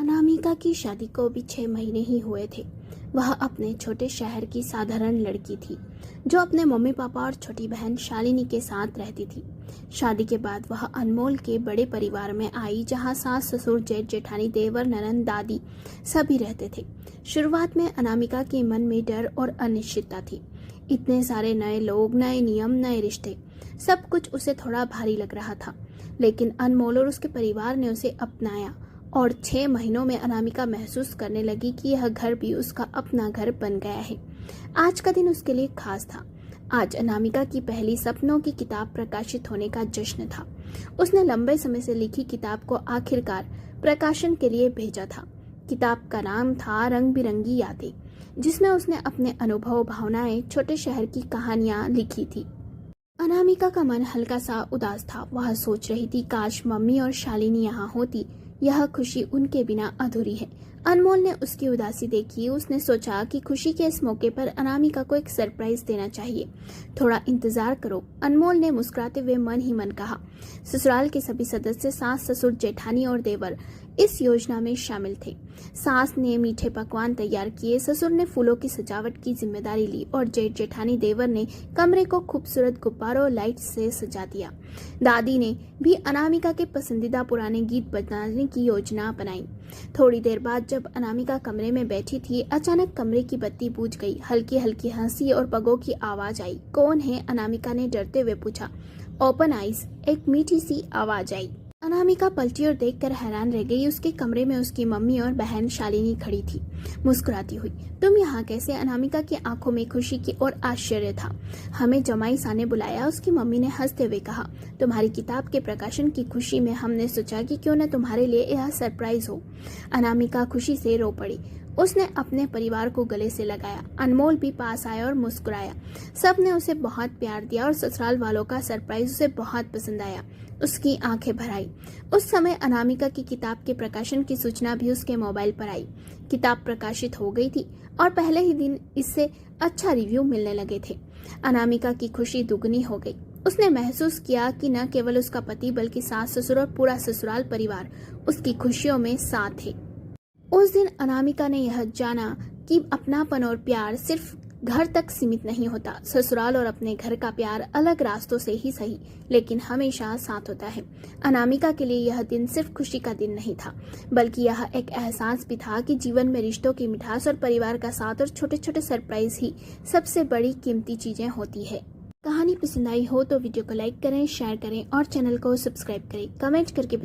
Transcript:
अनामिका की शादी को भी 6 महीने ही हुए थे। वह अपने छोटे शहर की साधारण लड़की थी जो अपने मम्मी पापा और छोटी बहन शालिनी के साथ रहती थी। शादी के बाद वह अनमोल के बड़े परिवार में आई जहां सास ससुर जेठ जेठानी देवर ननंद दादी सभी रहते थे। शुरुआत में अनामिका के मन में डर और अनिश्चितता थी। इतने सारे नए लोग, नए नियम, नए रिश्ते, सब कुछ उसे थोड़ा भारी लग रहा था। लेकिन अनमोल और उसके परिवार ने उसे अपनाया और 6 महीनों में अनामिका महसूस करने लगी कि यह घर भी उसका अपना घर बन गया है। आज का दिन उसके लिए खास था। आज अनामिका की पहली सपनों की किताब प्रकाशित होने का जश्न था। उसने लंबे समय से लिखी किताब को आखिरकार प्रकाशन के लिए भेजा था। किताब का नाम था रंग बिरंगी यादें, जिसमें उसने अपने अनुभव, भावनाएं, छोटे शहर की कहानियां लिखी थी। अनामिका का मन हल्का सा उदास था। वह सोच रही थी काश मम्मी और शालिनी यहाँ होती, यह खुशी उनके बिना अधूरी है। अनमोल ने उसकी उदासी देखी। उसने सोचा कि खुशी के इस मौके पर अनामिका को एक सरप्राइज देना चाहिए। थोड़ा इंतजार करो, अनमोल ने मुस्कुराते हुए मन ही मन कहा। ससुराल के सभी सदस्य, सास ससुर जेठानी और देवर इस योजना में शामिल थे। सास ने मीठे पकवान तैयार किए, ससुर ने फूलों की सजावट की जिम्मेदारी ली और जेठ जेठानी देवर ने कमरे को खूबसूरत गुब्बारों और लाइट से सजा दिया। दादी ने भी अनामिका के पसंदीदा पुराने गीत बजाने की योजना बनाई। थोड़ी देर बाद जब अनामिका कमरे में बैठी थी, अचानक कमरे की बत्ती बुझ गई। हल्की हल्की हंसी और पगों की आवाज आई। कौन है? अनामिका ने डरते हुए पूछा। ओपन आइज, एक मीठी सी आवाज आई। अनामिका पलटी और देखकर हैरान रह गई। उसके कमरे में उसकी मम्मी और बहन शालिनी खड़ी थी, मुस्कुराती हुई। तुम यहाँ कैसे? अनामिका की आंखों में खुशी की और आश्चर्य था। हमें जमाई सा ने बुलाया, उसकी मम्मी ने हंसते हुए कहा। तुम्हारी किताब के प्रकाशन की खुशी में हमने सोचा कि क्यों न तुम्हारे लिए यह सरप्राइज हो। अनामिका खुशी से रो पड़ी। उसने अपने परिवार को गले से लगाया। अनमोल भी पास आया और मुस्कुराया। सब ने उसे बहुत प्यार दिया और ससुराल वालों का सरप्राइज उसे बहुत पसंद आया। उसकी आंखें भर आई। उस समय अनामिका की किताब के प्रकाशन की सूचना भी उसके मोबाइल पर आई। किताब प्रकाशित हो गई थी और पहले ही दिन इससे अच्छा रिव्यू मिलने लगे थे। अनामिका की खुशी दुगनी हो गई। उसने महसूस किया कि न केवल उसका पति बल्कि सास ससुर और पूरा ससुराल परिवार उसकी खुशियों में साथ थे। उस दिन अनामिका ने यह जाना कि अपनापन और प्यार सिर्फ घर तक सीमित नहीं होता। ससुराल और अपने घर का प्यार अलग रास्तों से ही सही, लेकिन हमेशा साथ होता है। अनामिका के लिए यह दिन सिर्फ खुशी का दिन नहीं था, बल्कि यह एक एहसास भी था कि जीवन में रिश्तों की मिठास और परिवार का साथ और छोटे छोटे सरप्राइज ही सबसे बड़ी कीमती चीजें होती है। कहानी पसंद आई हो तो वीडियो को लाइक करें, शेयर करें और चैनल को सब्सक्राइब करें। कमेंट करके